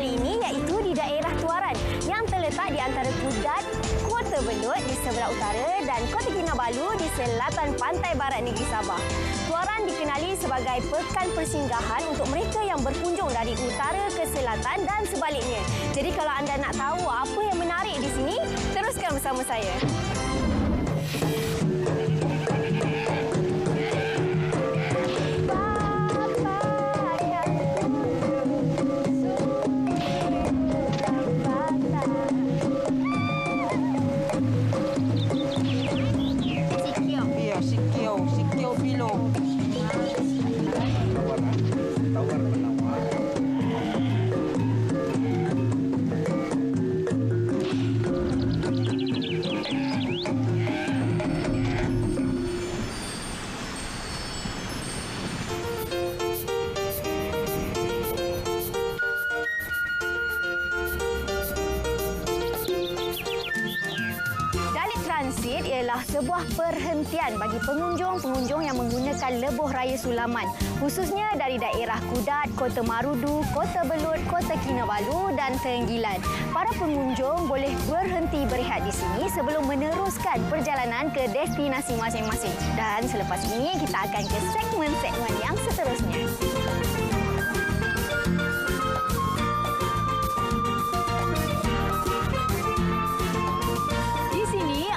kali ini iaitu di daerah Tuaran yang terletak di antara Kudat, Kota Belud di sebelah utara dan Kota Kinabalu di selatan pantai barat negeri Sabah. Tuaran dikenali sebagai pekan persinggahan untuk mereka yang berkunjung dari utara ke selatan dan sebaliknya. Jadi kalau anda nak tahu apa yang menarik di sini, teruskan bersama saya. Transit ialah sebuah perhentian bagi pengunjung-pengunjung yang menggunakan lebuh raya Sulaman, khususnya dari daerah Kudat, Kota Marudu, Kota Belud, Kota Kinabalu dan Tenggilan. Para pengunjung boleh berhenti berehat di sini sebelum meneruskan perjalanan ke destinasi masing-masing. Dan selepas ini kita akan ke segmen-segmen yang seterusnya.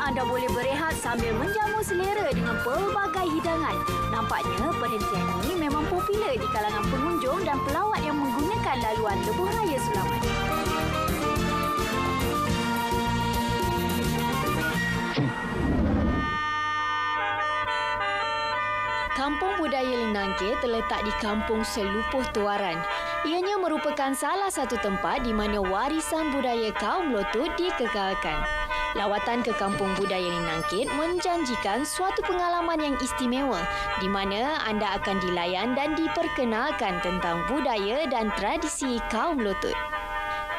Anda boleh berehat sambil menjamu selera dengan pelbagai hidangan. Nampaknya perhentian ini memang popular di kalangan pengunjung dan pelawat yang menggunakan laluan lebuh raya Sulaman. Kampung Budaya Linangkit terletak di Kampung Selupuh Tuaran. Ianya merupakan salah satu tempat di mana warisan budaya kaum Lotut dikekalkan. Lawatan ke Kampung Budaya Linangkit menjanjikan suatu pengalaman yang istimewa di mana anda akan dilayan dan diperkenalkan tentang budaya dan tradisi kaum Lotut.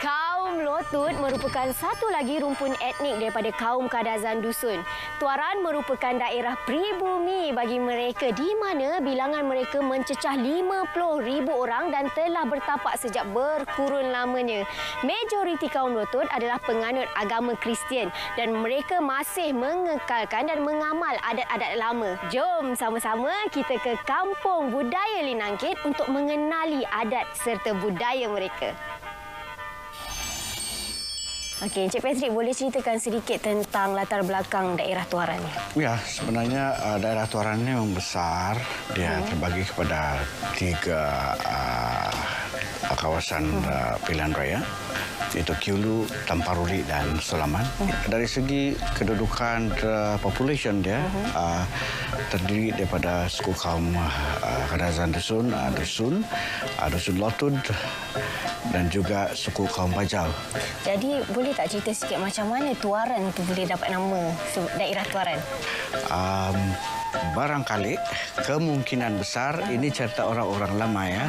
Kaum Lotut merupakan satu lagi rumpun etnik daripada kaum Kadazan Dusun. Tuaran merupakan daerah pribumi bagi mereka di mana bilangan mereka mencecah 50,000 orang dan telah bertapak sejak berkurun lamanya. Majoriti kaum Lotut adalah penganut agama Kristian dan mereka masih mengekalkan dan mengamal adat-adat lama. Jom sama-sama kita ke Kampung Budaya Linangkit untuk mengenali adat serta budaya mereka. Okey, Encik Patrick, boleh ceritakan sedikit tentang latar belakang daerah Tuaran ini? Ya, sebenarnya daerah Tuaran ini memang besar. Dia terbagi kepada 3 kawasan pilihan raya, iaitu Kiulu, Tamparuri dan Sulaman. Dari segi kedudukan population dia terdiri daripada suku kaum Kadazan Dusun, Dusun Lotut dan juga suku kaum Bajau. Jadi boleh tak cerita sikit macam mana Tuaran itu boleh dapat nama daerah Tuaran? Barangkali kemungkinan besar ini cerita orang-orang lama ya.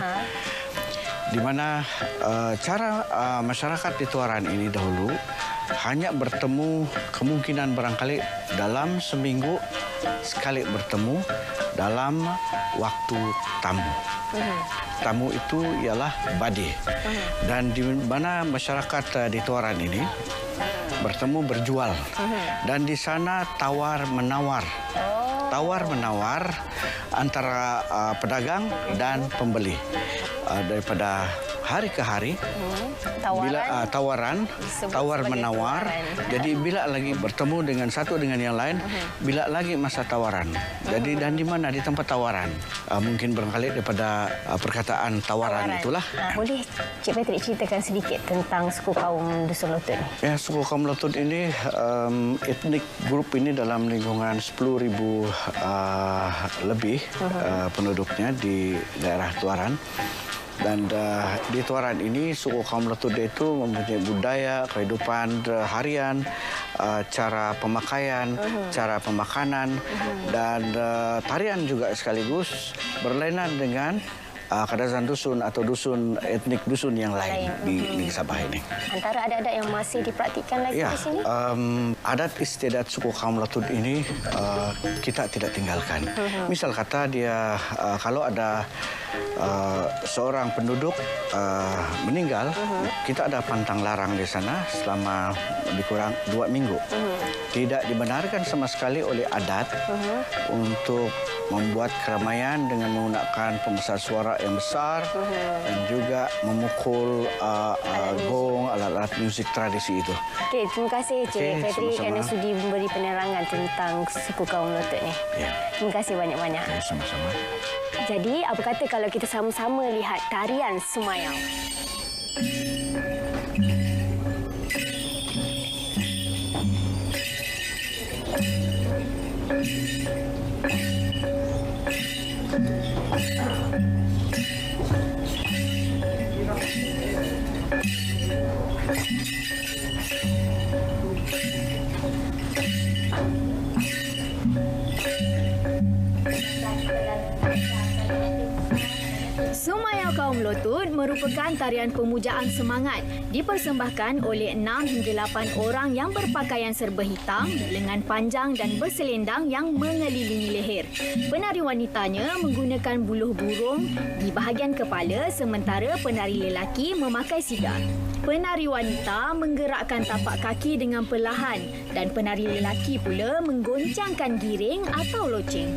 Di mana cara masyarakat di Tuaran ini dahulu hanya bertemu kemungkinan barangkali dalam seminggu sekali bertemu dalam waktu tamu. Tamu itu ialah badi. Dan di mana masyarakat di Tuaran ini bertemu berjual. Dan di sana tawar-menawar. Tawar-menawar antara pedagang dan pembeli. Daripada hari ke hari, tawar-menawar. Jadi bila lagi bertemu dengan satu dengan yang lain, bila lagi masa tawaran. Jadi dan di mana? Di tempat tawaran. Mungkin barangkali daripada perkataan tawaran itulah. Boleh Cik Patrick ceritakan sedikit tentang suku kaum Dusun Lotut? Ya, suku kaum Lotut ini etnik grup ini dalam lingkungan 10,000 lebih penduduknya di daerah Tuaran. Dan di Tuaran ini suku kaum Lotut itu mempunyai budaya, kehidupan harian, cara pemakaian, cara pemakanan, dan tarian juga sekaligus berlainan dengan Kadazan dusun atau dusun etnik dusun yang lain di Negeri Sabah ini. Antara adat-adat yang masih dipraktikkan lagi Ya, di sini? adat istiadat suku kaum Lotut ini kita tidak tinggalkan. Misal kata dia kalau ada seorang penduduk meninggal, kita ada pantang larang di sana selama lebih kurang 2 minggu. Tidak dibenarkan sama sekali oleh adat untuk membuat keramaian dengan menggunakan pembesar suara yang besar dan juga memukul gong, alat-alat musik tradisi itu. Okey, terima kasih Cik Fetri kerana sama-sama. sudi memberi penerangan tentang suku kaum Lotut ni. Ya, Terima kasih banyak-banyak. sama-sama. Jadi, apa kata kalau kita sama-sama lihat tarian Sumayau? Sumayau kaum Lotut merupakan tarian pemujaan semangat dipersembahkan oleh 6 hingga 8 orang yang berpakaian serba hitam, lengan panjang dan berselendang yang mengelilingi leher. Penari wanitanya menggunakan buluh burung di bahagian kepala sementara penari lelaki memakai sidar. Penari wanita menggerakkan tapak kaki dengan perlahan dan penari lelaki pula menggoncangkan giring atau loceng.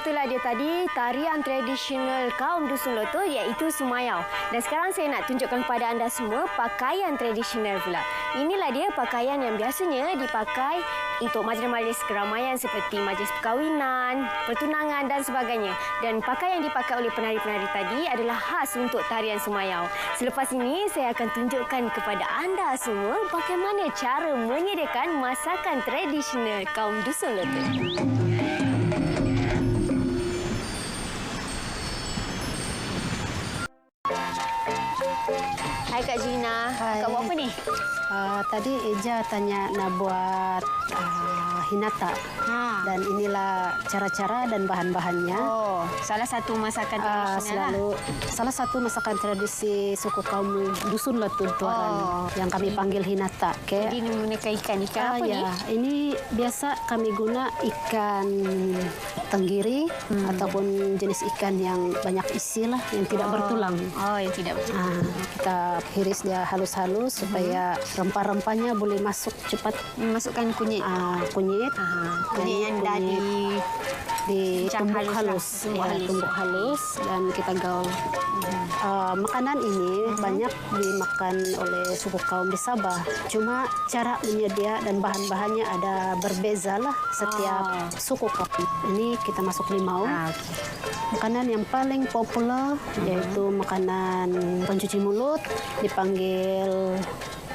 Itulah dia tadi tarian tradisional kaum Dusun Lotut iaitu Sumayau. Dan sekarang saya nak tunjukkan kepada anda semua pakaian tradisional pula. Inilah dia pakaian yang biasanya dipakai untuk majlis-majlis keramaian seperti majlis perkahwinan, pertunangan dan sebagainya. Dan pakaian yang dipakai oleh penari-penari tadi adalah khas untuk tarian Sumayau. Selepas ini saya akan tunjukkan kepada anda semua bagaimana cara menyediakan masakan tradisional kaum Dusun Lotut. Hai Kak Gina. Hai. Kak buat apa ni? Tadi Eja tanya nak buat hinata. Dan inilah cara-cara dan bahan-bahannya. Oh, salah satu masakan tradisional Salah satu masakan tradisi suku kaum Dusun Lotut Tuaran yang kami panggil hinata. Okay? Jadi menggunakan ikan apa ni? Ya, ini biasa kami guna ikan tenggiri ataupun jenis ikan yang banyak isi lah, yang tidak bertulang. Oh, yang tidak bertulang. Kita iris dia halus-halus supaya rempah-rempahnya boleh masuk cepat. Masukkan kunyit. Kunyit. Kunyit yang dah ditumbuk halus. Tumbuk halus dan kita gaul. Makanan ini banyak dimakan oleh suku kaum di Sabah. Cuma cara menyedia dan bahan-bahannya ada berbeza lah setiap suku kaum. Ini kita masuk limau. Makanan yang paling populer yaitu makanan pencuci mulut dipanggil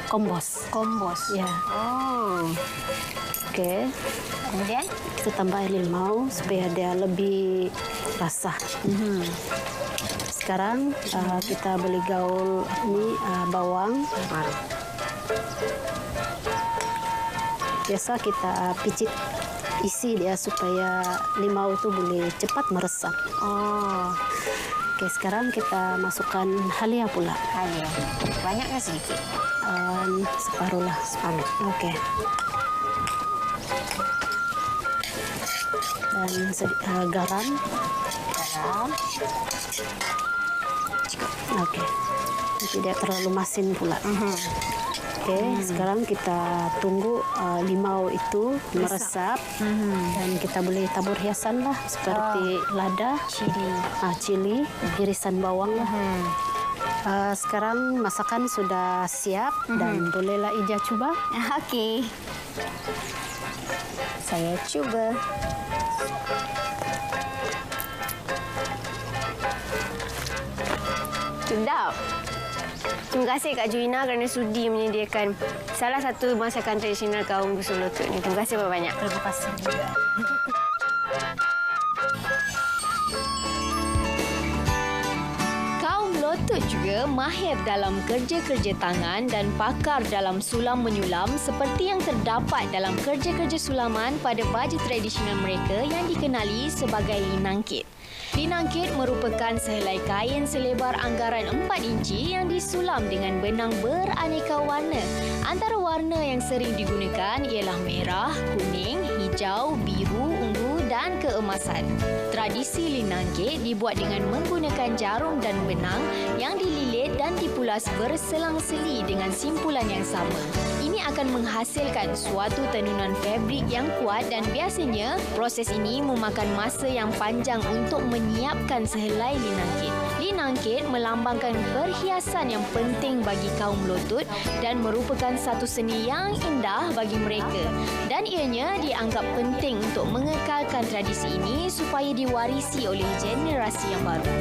kombos. Kombos. Ya. Oh. Oke. Kemudian? Kita tambah air limau supaya dia lebih basah. Sekarang kita boleh gaul ini bawang. Biasa kita picit isi dia supaya limau itu boleh cepat meresap. Oh. Oke, sekarang kita masukkan halia pula. Halia. Banyak ke sedikit? Separuh lah. Separuh. Oke. Dan garam. Garam. Oke. Tidak terlalu masin pula. Oke, sekarang kita tunggu limau itu meresap dan kita boleh tabur hiasan lah seperti lada, cili, irisan bawang lah. Sekarang masakan sudah siap dan bolehlah Ija coba. Okey. Saya cuba. Sedap. Terima kasih Kak Juina kerana sudi menyediakan salah satu masakan tradisional kaum Dusun Lotut ini. Terima kasih banyak. Terima kasih juga. mahir dalam kerja-kerja tangan dan pakar dalam sulam menyulam seperti yang terdapat dalam kerja-kerja sulaman pada baju tradisional mereka yang dikenali sebagai linangkit. Linangkit merupakan sehelai kain selebar anggaran 4 inci yang disulam dengan benang beraneka warna. Antara warna yang sering digunakan ialah merah, kuning, hijau, biru, ungu dan keemasan. Tradisi linangkit dibuat dengan menggunakan jarum dan benang yang dililit dan dipulas berselang-seli dengan simpulan yang sama. Ini akan menghasilkan suatu tenunan fabrik yang kuat dan biasanya proses ini memakan masa yang panjang untuk menyiapkan sehelai linangkit. Linangkit melambangkan perhiasan yang penting bagi kaum lotut dan merupakan satu seni yang indah bagi mereka. Dan ianya dianggap penting untuk mengekalkan tradisi ini supaya diwarisi oleh generasi yang baru.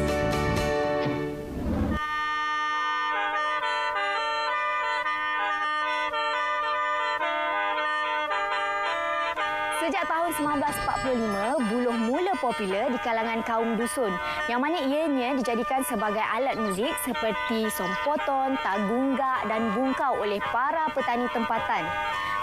Sejak tahun 1945, buluh mula popular di kalangan kaum dusun yang mana ianya dijadikan sebagai alat muzik seperti sompoton, tagunggak dan bungkau oleh para petani tempatan.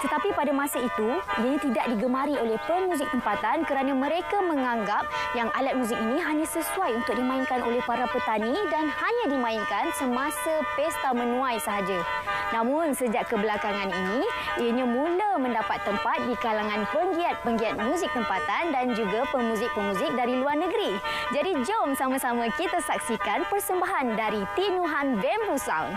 Tetapi pada masa itu, ianya tidak digemari oleh pemuzik tempatan kerana mereka menganggap yang alat muzik ini hanya sesuai untuk dimainkan oleh para petani dan hanya dimainkan semasa pesta menuai sahaja. Namun sejak kebelakangan ini, ianya mula mendapat tempat di kalangan penggiat-penggiat muzik tempatan dan juga pemuzik-pemuzik dari luar negeri. Jadi jom sama-sama kita saksikan persembahan dari Tinuhan Bamboo Sound.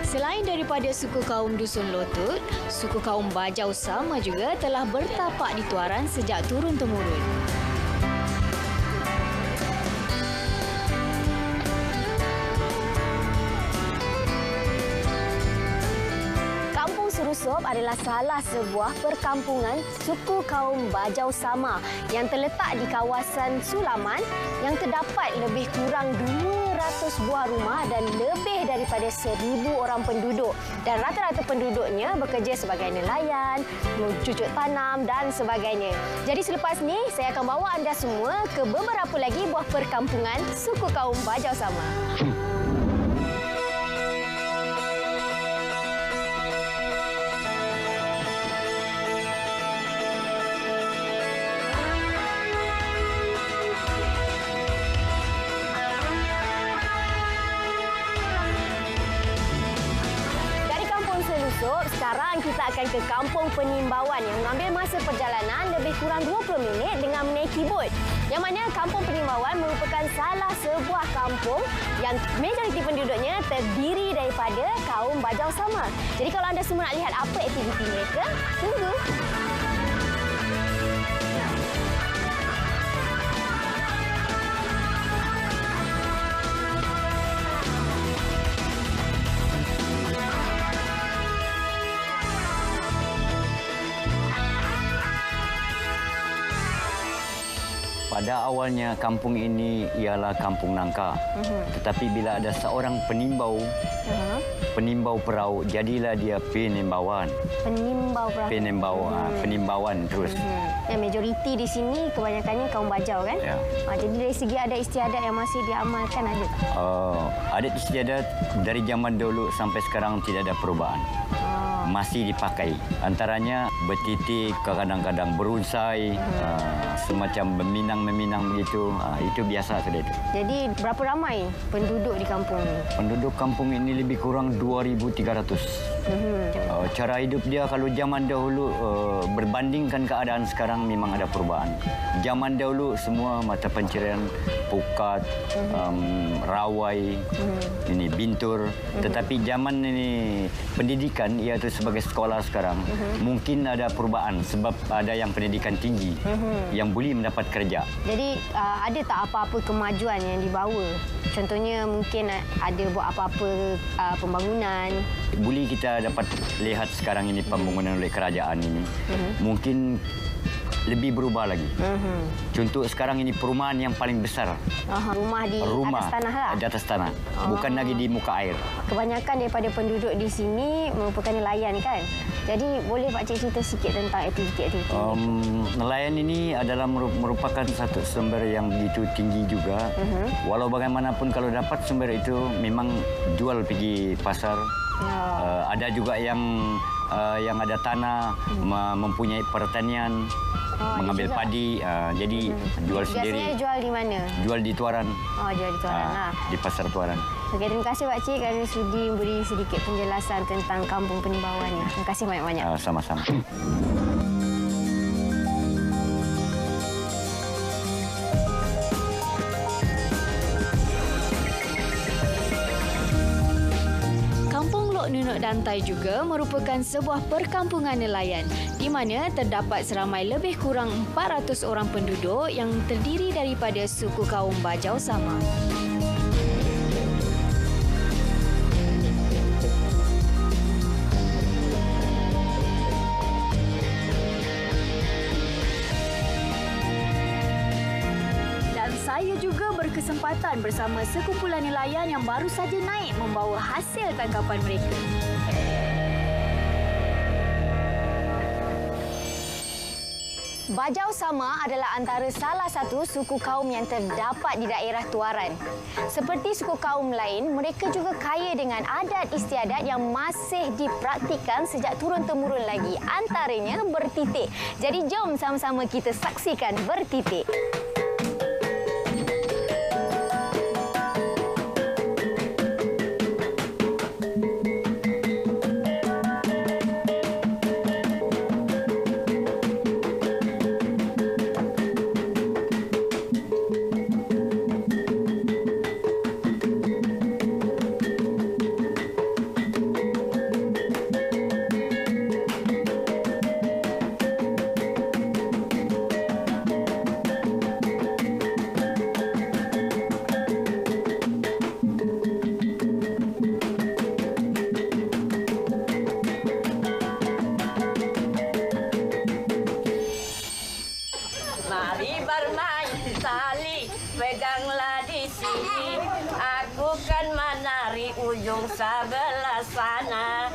Selain daripada suku kaum Dusun Lotut, suku kaum Bajau Sama juga telah bertapak di Tuaran sejak turun-temurun. Kampung Serusop adalah salah sebuah perkampungan suku kaum Bajau Sama yang terletak di kawasan Sulaman yang terdapat lebih kurang 200 buah rumah dan lebih daripada 1,000 orang penduduk. Dan rata-rata penduduknya bekerja sebagai nelayan, mencucuk tanam dan sebagainya. Jadi selepas ni, saya akan bawa anda semua ke beberapa lagi buah perkampungan suku kaum Bajau Sama. kita akan ke Kampung Penimbawan yang mengambil masa perjalanan lebih kurang 20 minit dengan menaiki bot. Yang mana Kampung Penimbawan merupakan salah sebuah kampung yang majoriti penduduknya terdiri daripada kaum Bajau Sama. Jadi kalau anda semua nak lihat apa aktiviti mereka, tunggu. Pada awalnya kampung ini ialah kampung nangka. Tetapi bila ada seorang penimbau perahu, jadilah dia penimbawan. Penimbau perahu. Penimbawan terus. Yang majoriti di sini kebanyakannya kaum Bajau kan? Ya. Jadi dari segi adat istiadat yang masih diamalkan ada tak? Adat istiadat dari zaman dulu sampai sekarang tidak ada perubahan. Masih dipakai. Antaranya bertitik, kadang-kadang berunsai, semacam meminang begitu. Itu biasa sudah itu. Jadi berapa ramai penduduk di kampung ini? Penduduk kampung ini lebih kurang 2,300. Cara hidup dia kalau zaman dahulu berbandingkan keadaan sekarang memang ada perubahan. Zaman dahulu semua mata pencarian pukat, rawai, ini bintur. Tetapi zaman ini pendidikan iaitu sebagai sekolah sekarang mungkin ada perubahan sebab ada yang pendidikan tinggi yang boleh mendapat kerja. Jadi ada tak apa-apa kemajuan yang dibawa? Contohnya mungkin ada buat apa-apa pembangunan. Boleh kita dapat lihat sekarang ini pembangunan oleh kerajaan ini. Mungkin lebih berubah lagi. Contoh sekarang ini perumahan yang paling besar. Rumah di atas tanah lah? Di atas tanah. Bukan lagi di muka air. Kebanyakan daripada penduduk di sini merupakan nelayan kan? Jadi boleh Pak Cik cerita sikit tentang aktiviti-aktiviti nelayan ini adalah merupakan satu sumber yang begitu tinggi juga. Walau bagaimanapun kalau dapat sumber itu memang jual pergi pasar. Ada juga yang ada tanah, mempunyai pertanian, mengambil padi, jadi jual sendiri. Biasanya jual di mana? Jual di Tuaran. Jual di Tuaran lah. Di pasar Tuaran. Okey, terima kasih Pak Cik kerana sudi memberi sedikit penjelasan tentang Kampung Penimbawan ini. Terima kasih banyak-banyak. Sama-sama. Nunuk Dantai juga merupakan sebuah perkampungan nelayan di mana terdapat seramai lebih kurang 400 orang penduduk yang terdiri daripada suku kaum Bajau Sama. Saya juga berkesempatan bersama sekumpulan nelayan yang baru saja naik membawa hasil tangkapan mereka. Bajau Sama adalah antara salah satu suku kaum yang terdapat di daerah Tuaran. Seperti suku kaum lain, mereka juga kaya dengan adat istiadat yang masih dipraktikkan sejak turun-temurun lagi. Antaranya bertitik. Jadi jom sama-sama kita saksikan bertitik. Mari bermain tali, peganglah di sini. Aku kan menari ujung sebelah sana.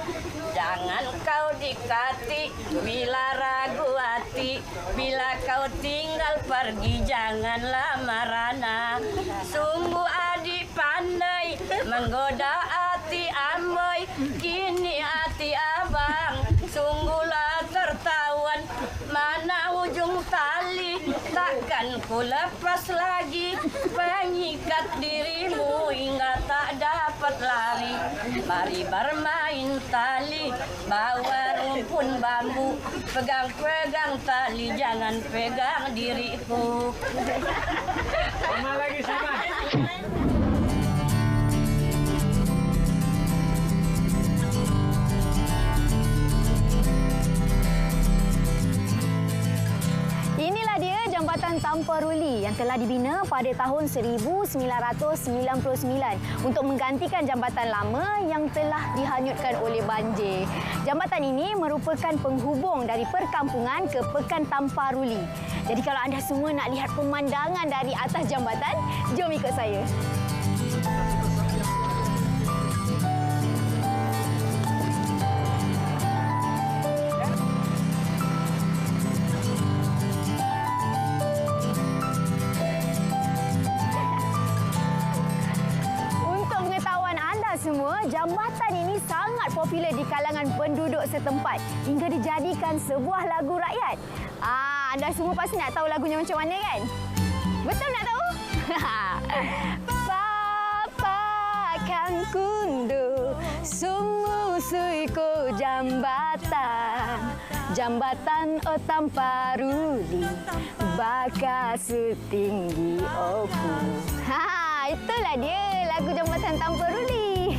Jangan kau dikati bila ragu hati. Bila kau tinggal pergi janganlah marana. Sungguh adik pandai menggoda hati amboi. Kini hati abang sungguhlah tertawan. Mana ujung tali takkan ku lepas lagi. Pengikat dirimu hingga tak dapat lari. Mari bermain tali, bawa pun bambu. Pegang-pegang tali, jangan pegang diriku. Sama lagi sama. Inilah dia Jambatan Tanpa Ruli yang telah dibina pada tahun 1999 untuk menggantikan jambatan lama yang telah dihanyutkan oleh banjir. Jambatan ini merupakan penghubung dari perkampungan ke Pekan Tanpa Ruli. Jadi kalau anda semua nak lihat pemandangan dari atas jambatan, jom ikut saya. Semua, jambatan ini sangat popular di kalangan penduduk setempat hingga dijadikan sebuah lagu rakyat. Anda semua pasti nak tahu lagunya macam mana kan? Betul nak tahu? Papakan kundu sumusuiko jambatan, jambatan tanpa ruli baka setinggi oku. Itulah dia lagu Jambatan Tanpa Ruli.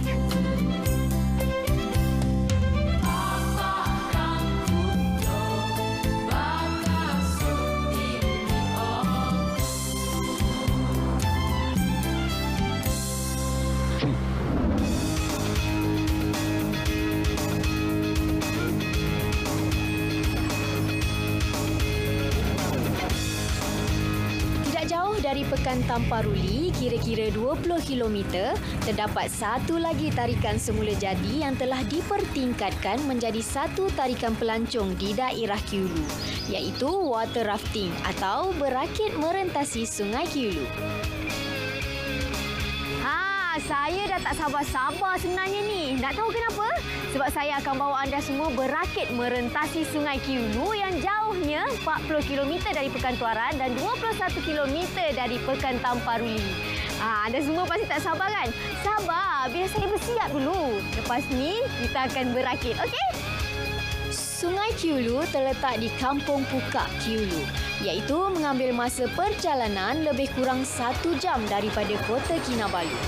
Dari Pekan Tanpa Ruli, kira-kira 20 km, terdapat satu lagi tarikan semula jadi yang telah dipertingkatkan menjadi satu tarikan pelancong di daerah Kiulu, iaitu water rafting atau berakit merentasi Sungai Kiulu. Saya dah tak sabar-sabar sebenarnya ni. Nak tahu kenapa? Sebab saya akan bawa anda semua berakit merentasi Sungai Kiulu yang jauhnya 40 km dari Pekan Tuaran dan 21 km dari Pekan Tanpa Ruli. Anda semua pasti tak sabar kan? Sabar, biar saya bersiap dulu. Lepas ni, kita akan berakit, okey? Sungai Kiulu terletak di Kampung Pukak, Kiulu, iaitu mengambil masa perjalanan lebih kurang 1 jam daripada Kota Kinabalu.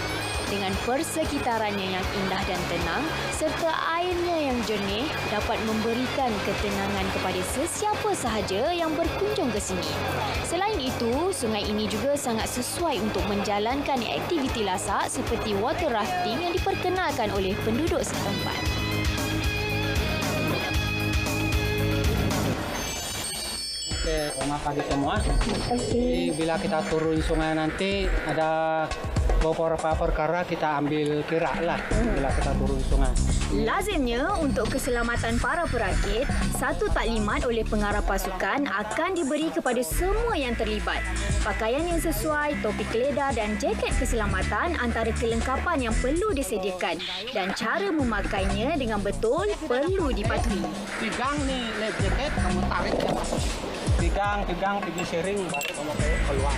Dengan persekitarannya yang indah dan tenang serta airnya yang jernih dapat memberikan ketenangan kepada sesiapa sahaja yang berkunjung ke sini. Selain itu, sungai ini juga sangat sesuai untuk menjalankan aktiviti lasak seperti water rafting yang diperkenalkan oleh penduduk setempat. Selamat pagi semua. Jadi bila kita turun sungai nanti ada beberapa perkara kita ambil kira lah bila kita turun sungai. Lazimnya untuk keselamatan para perakit, satu taklimat oleh pengarah pasukan akan diberi kepada semua yang terlibat. Pakaian yang sesuai, topi keledar dan jaket keselamatan antara kelengkapan yang perlu disediakan dan cara memakainya dengan betul perlu dipatuhi. Pegang nih life jacket, kamu tarik ke masuk. Pegang, pergi sharing baru kamu keluar.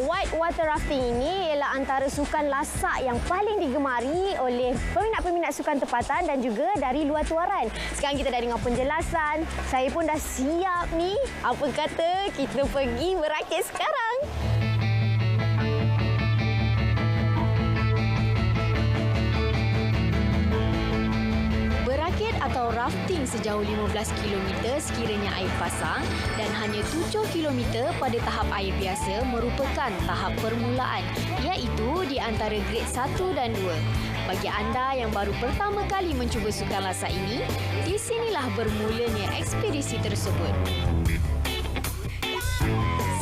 White water rafting ini ialah antara sukan lasak yang paling digemari oleh peminat-peminat sukan tempatan dan juga dari luar Tuaran. Sekarang kita dah dengar penjelasan. Saya pun dah siap ni. Apa kata kita pergi berakit sekarang? Berakit atau rafting sejauh 15 km sekiranya air pasang dan hanya 7 km pada tahap air biasa merupakan tahap permulaan, iaitu di antara grade 1 dan 2. Bagi anda yang baru pertama kali mencuba sukan lasak ini, di sinilah bermulanya ekspedisi tersebut.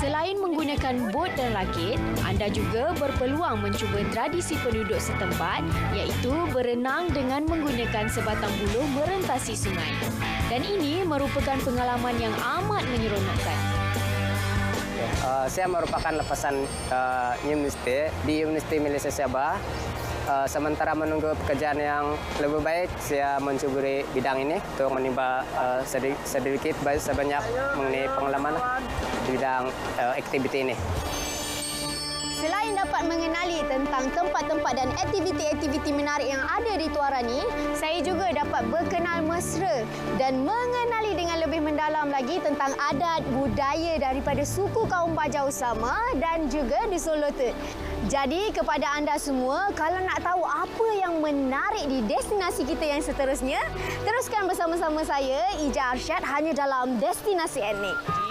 Selain menggunakan bot dan rakit, anda juga berpeluang mencuba tradisi penduduk setempat iaitu berenang dengan menggunakan sebatang buluh merentasi sungai. Dan ini merupakan pengalaman yang amat menyeronokkan. Saya merupakan lepasan Universiti di Universiti Malaysia Sabah. Sementara menunggu pekerjaan yang lebih baik, saya mencuburi bidang ini untuk menimba sedikit sebanyak mengenai pengalaman di bidang aktiviti ini. Selain dapat mengenali tentang tempat-tempat dan aktiviti-aktiviti menarik yang ada di Tuaran ini, saya juga dapat berkenal mesra dan mengenali dengan lebih mendalam lagi tentang adat budaya daripada suku kaum Bajau Sama dan juga di Solo Tut. Jadi kepada anda semua, kalau nak tahu apa yang menarik di destinasi kita yang seterusnya, teruskan bersama-sama saya, Ija Arsyad, hanya dalam Destinasi Etnik.